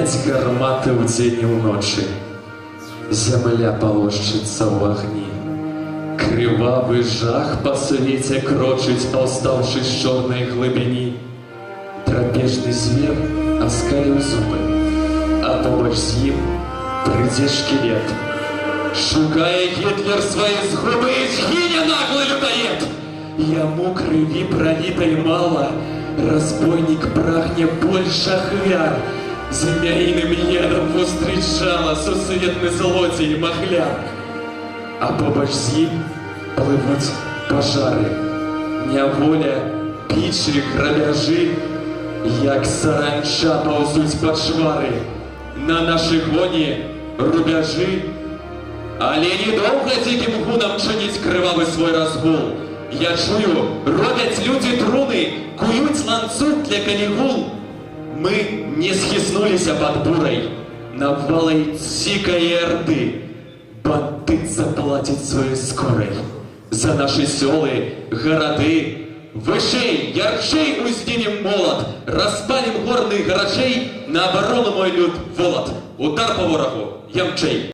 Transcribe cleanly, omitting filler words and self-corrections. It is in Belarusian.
Гудзяць гарматы ўдзень і ўночы. Зямля палошчыцца ў агні. Крывавы жах па свеце крочыць, паўстаўшы з чорнай глыбіні. Драпежны звер аскаліў зубы, а побач з ім прыйдзе шкілет. Шукае Гітлер свае згубы і згіне наглы людоед. Яму крыві пралітай мала, разбойнік прагне больш ахвяр. Змяіным едам вустрычала сусветны злодзей махляр. А побач з ім плывуць пажары, няволя, пічы, грабяжы, як саранча паўзуць пад швары. На нашы гоні рубяжы. Але недоўга дзікім гунам чыніць крывавы свой разгул. Я чую, робяць людзі труны, куюць ланцуг для калігул. Мы не схіснуліся пад бурай, навалай дзікае арды. Бандыт заплаціць сваёй скорай за нашы сёлы, гарады. Вышэй, ярчэй уздзінем молат, распалім горны гарачэй, на абарону мой люд волат. Удар па ворагу, ямчэй.